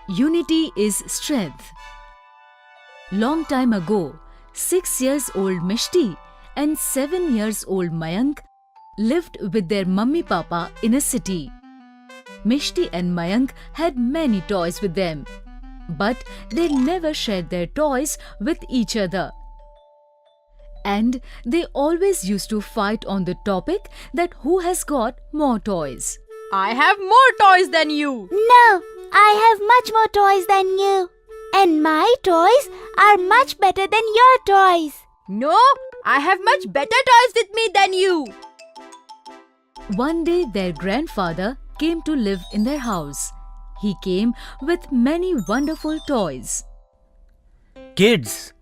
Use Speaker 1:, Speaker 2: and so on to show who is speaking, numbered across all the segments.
Speaker 1: Unity is strength. Long time ago, 6 years old Mishti and 7 years old Mayank lived with their mummy-papa in a city. Mishti and Mayank had many toys with them, but they never shared their toys with each other. And they always used to fight on the topic that who has got more toys.
Speaker 2: I have more toys than you.
Speaker 3: No, I have much more toys than you. And my toys are much better than your toys.
Speaker 2: No, I have much better toys with me than you.
Speaker 1: One day their grandfather came to live in their house. He came with many wonderful toys.
Speaker 4: Kids,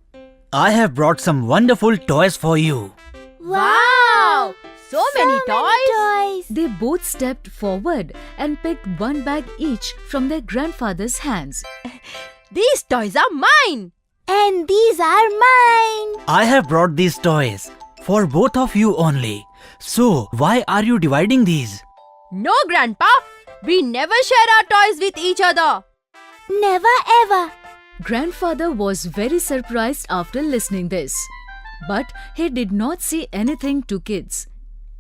Speaker 4: I have brought some wonderful toys for you.
Speaker 2: Wow! So many toys.
Speaker 1: They both stepped forward and picked one bag each from their grandfather's hands.
Speaker 2: These toys are mine.
Speaker 3: And these are mine.
Speaker 4: I have brought these toys for both of you only. So, why are you dividing these?
Speaker 2: No, Grandpa. We never share our toys with each other.
Speaker 3: Never ever.
Speaker 1: Grandfather was very surprised after listening this. But he did not say anything to kids.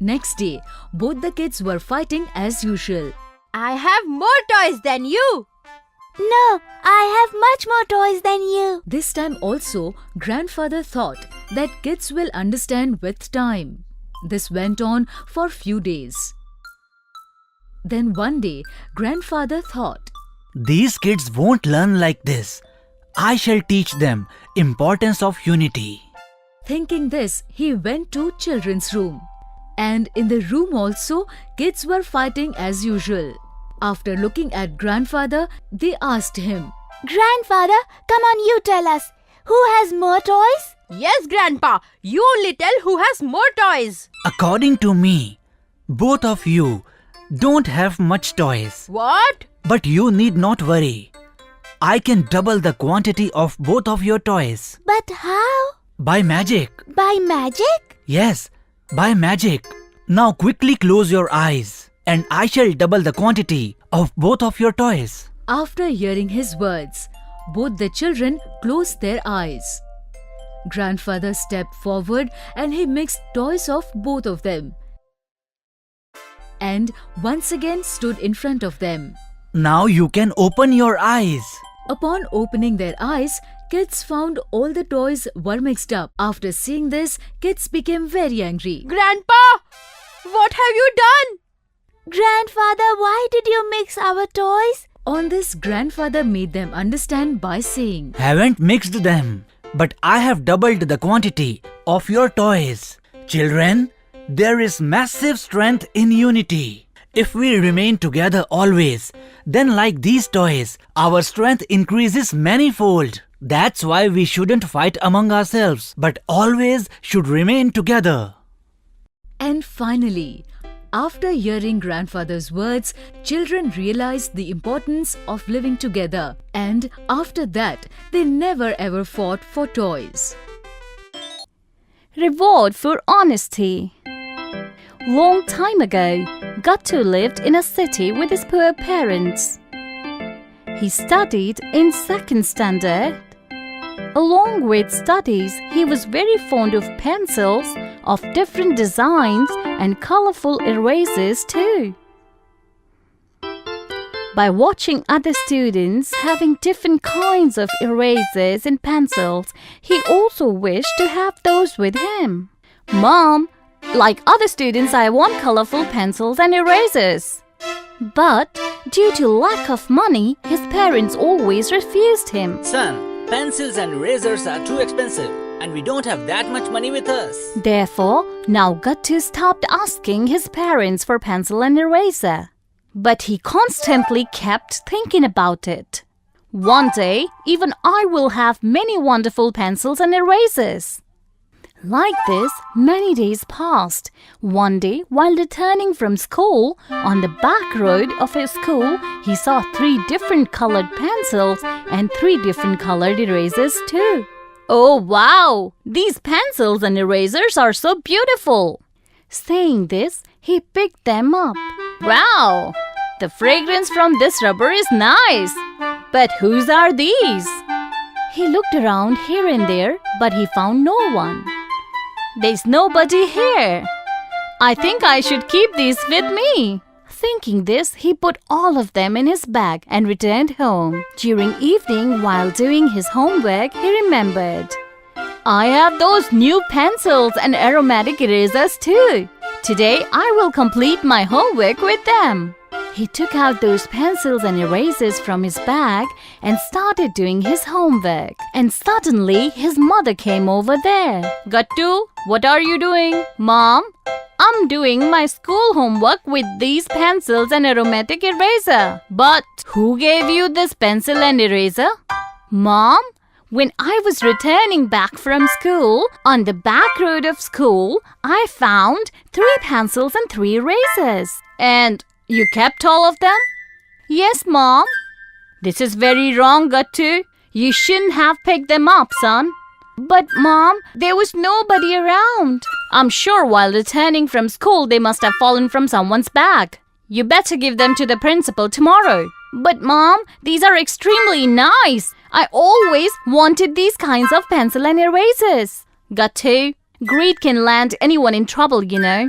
Speaker 1: Next day, both the kids were fighting as usual.
Speaker 2: I have more toys than you.
Speaker 3: No, I have much more toys than you.
Speaker 1: This time also, grandfather thought that kids will understand with time. This went on for few days. Then one day, grandfather thought,
Speaker 4: These kids won't learn like this. I shall teach them importance of unity.
Speaker 1: Thinking this, he went to children's room. And in the room also, kids were fighting as usual. After looking at grandfather, they asked him,
Speaker 3: Grandfather, come on, you tell us. Who has more toys?
Speaker 2: Yes, Grandpa. You only tell who has more toys.
Speaker 4: According to me, both of you don't have much toys.
Speaker 2: What?
Speaker 4: But you need not worry. I can double the quantity of both of your toys.
Speaker 3: But how?
Speaker 4: By magic.
Speaker 3: By magic?
Speaker 4: Yes, by magic. Now quickly close your eyes and I shall double the quantity of both of your toys.
Speaker 1: After hearing his words, both the children closed their eyes. Grandfather stepped forward and he mixed toys of both of them. And once again stood in front of them.
Speaker 4: Now you can open your eyes.
Speaker 1: Upon opening their eyes, kids found all the toys were mixed up. After seeing this, kids became very angry.
Speaker 2: Grandpa, what have you done?
Speaker 3: Grandfather, why did you mix our toys?
Speaker 1: On this, grandfather made them understand by saying,
Speaker 4: Haven't mixed them, but I have doubled the quantity of your toys. Children, there is massive strength in unity. If we remain together always, then like these toys, our strength increases manifold. That's why we shouldn't fight among ourselves, but always should remain together.
Speaker 1: And finally, after hearing grandfather's words, children realized the importance of living together. And after that, they never ever fought for toys.
Speaker 5: Reward for honesty. Long time ago, Gattu lived in a city with his poor parents. He studied in 2nd standard. Along with studies, he was very fond of pencils of different designs and colorful erasers too. By watching other students having different kinds of erasers and pencils, he also wished to have those with him. Mom, like other students, I want colorful pencils and erasers. But due to lack of money, his parents always refused him.
Speaker 6: Son, pencils and erasers are too expensive and we don't have that much money with us.
Speaker 5: Therefore, now Gattu stopped asking his parents for pencil and eraser. But he constantly kept thinking about it. One day, even I will have many wonderful pencils and erasers. Like this, many days passed. One day, while returning from school, on the back road of his school, he saw 3 different colored pencils and 3 different colored erasers too. Oh wow! These pencils and erasers are so beautiful! Saying this, he picked them up. Wow! The fragrance from this rubber is nice! But whose are these? He looked around here and there, but he found no one. There's nobody here. I think I should keep these with me. Thinking this, he put all of them in his bag and returned home. During evening, while doing his homework, he remembered, I have those new pencils and aromatic erasers too. Today, I will complete my homework with them. He took out those pencils and erasers from his bag and started doing his homework. And suddenly, his mother came over there. Gattu, what are you doing? Mom, I'm doing my school homework with these pencils and aromatic eraser. But who gave you this pencil and eraser? Mom, when I was returning back from school, on the back road of school, I found 3 pencils and 3 erasers. And you kept all of them? Yes, Mom. This is very wrong, Gattu. You shouldn't have picked them up, son. But, Mom, there was nobody around. I'm sure while returning from school, they must have fallen from someone's bag. You better give them to the principal tomorrow. But, Mom, these are extremely nice. I always wanted these kinds of pencil and erasers. Gattu, greed can land anyone in trouble, you know.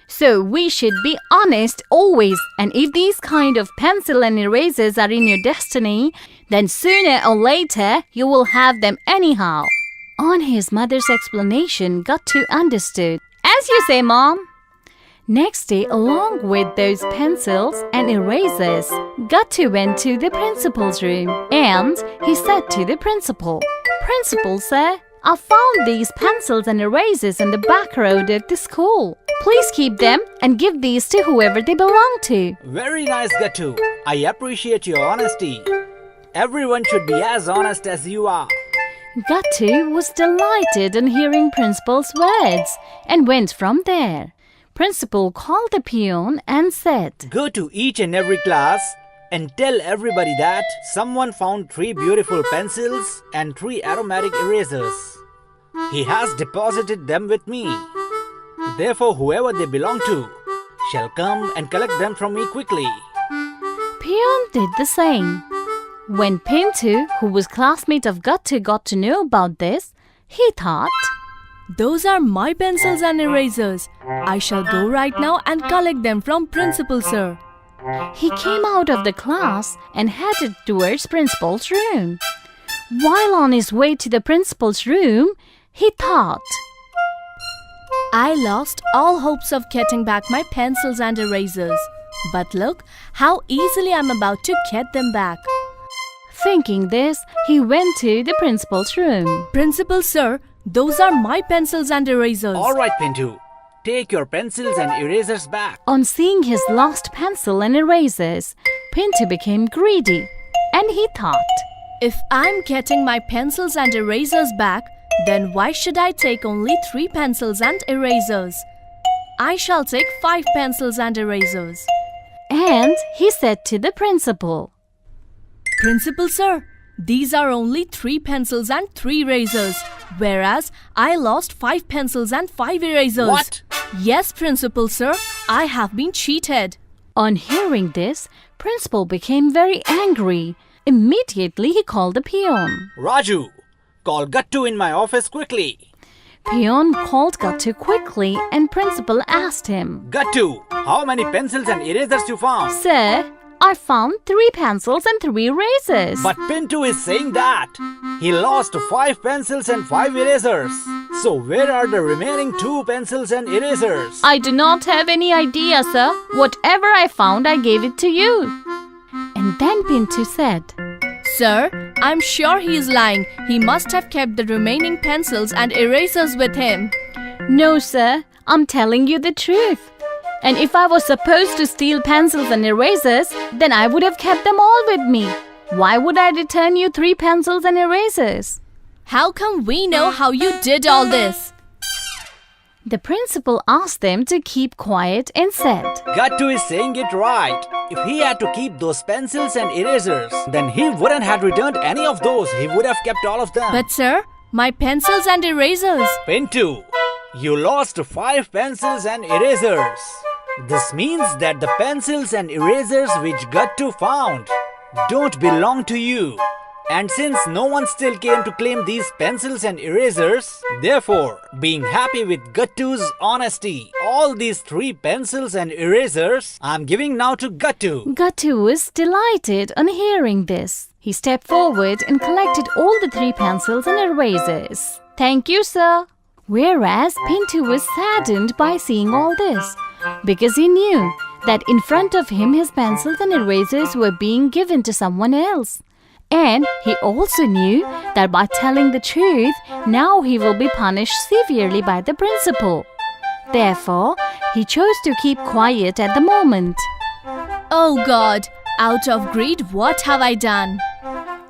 Speaker 5: So we should be honest always, and if these kind of pencil and erasers are in your destiny, then sooner or later you will have them anyhow. On his mother's explanation, Gattu understood. As you say, Mom. Next day, along with those pencils and erasers, Gattu went to the principal's room and he said to the principal, Principal, sir, I found these pencils and erasers in the back road at the school. Please keep them and give these to whoever they belong to.
Speaker 6: Very nice, Gattu. I appreciate your honesty. Everyone should be as honest as you are.
Speaker 5: Gattu was delighted in hearing Principal's words and went from there. Principal called the peon and said,
Speaker 6: Go to each and every class and tell everybody that someone found 3 beautiful pencils and 3 aromatic erasers. He has deposited them with me. Therefore, whoever they belong to shall come and collect them from me quickly.
Speaker 5: Peon did the same. When Pintu, who was classmate of Gattu, got to know about this, he thought,
Speaker 7: Those are my pencils and erasers. I shall go right now and collect them from Principal Sir.
Speaker 5: He came out of the class and headed towards Principal's room. While on his way to the Principal's room, he thought,
Speaker 7: I lost all hopes of getting back my pencils and erasers. But look how easily I'm about to get them back.
Speaker 5: Thinking this, he went to the principal's room.
Speaker 7: Principal Sir, those are my pencils and erasers.
Speaker 6: All right, Pintu. Take your pencils and erasers back.
Speaker 5: On seeing his lost pencil and erasers, Pintu became greedy and he thought,
Speaker 7: If I'm getting my pencils and erasers back, then why should I take only 3 pencils and erasers? I shall take 5 pencils and erasers.
Speaker 5: And he said to the principal,
Speaker 7: Principal Sir, these are only 3 pencils and 3 erasers, whereas I lost 5 pencils and 5 erasers.
Speaker 6: What?
Speaker 7: Yes, Principal Sir, I have been cheated.
Speaker 5: On hearing this, Principal became very angry. Immediately he called the peon.
Speaker 6: Raju, call Gattu in my office quickly.
Speaker 5: Peon called Gattu quickly and Principal asked him,
Speaker 6: Gattu, how many pencils and erasers you found?
Speaker 5: Sir, I found 3 pencils and 3 erasers.
Speaker 6: But Pintu is saying that he lost 5 pencils and 5 erasers. So where are the remaining 2 pencils and erasers?
Speaker 5: I do not have any idea, sir. Whatever I found, I gave it to you. And then Pintu said,
Speaker 7: Sir, I'm sure he is lying. He must have kept the remaining pencils and erasers with him.
Speaker 5: No, sir. I'm telling you the truth. And if I was supposed to steal pencils and erasers, then I would have kept them all with me. Why would I return you 3 pencils and erasers?
Speaker 7: How come we know how you did all this?
Speaker 5: The principal asked them to keep quiet and said,
Speaker 6: Gattu is saying it right. If he had to keep those pencils and erasers, then he wouldn't have returned any of those. He would have kept all of them.
Speaker 7: But sir, my pencils and erasers.
Speaker 6: Pintu, you lost 5 pencils and erasers. This means that the pencils and erasers which Gattu found don't belong to you. And since no one still came to claim these pencils and erasers, therefore, being happy with Gattu's honesty, all these 3 pencils and erasers I'm giving now to Gattu.
Speaker 5: Gattu was delighted on hearing this. He stepped forward and collected all the 3 pencils and erasers. Thank you, sir. Whereas Pintu was saddened by seeing all this, because he knew that in front of him his pencils and erasers were being given to someone else. And he also knew that by telling the truth, now he will be punished severely by the principal. Therefore, he chose to keep quiet at the moment.
Speaker 7: Oh God, out of greed, what have I done?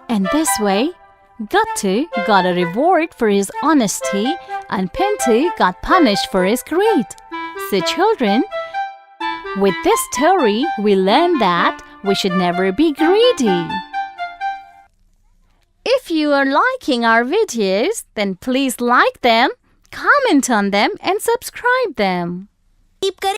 Speaker 5: And this way, Gattu got a reward for his honesty and Pintu got punished for his greed. So children, with this story, we learn that we should never be greedy. If you are liking our videos, then please like them, comment on them and subscribe them.
Speaker 3: Keep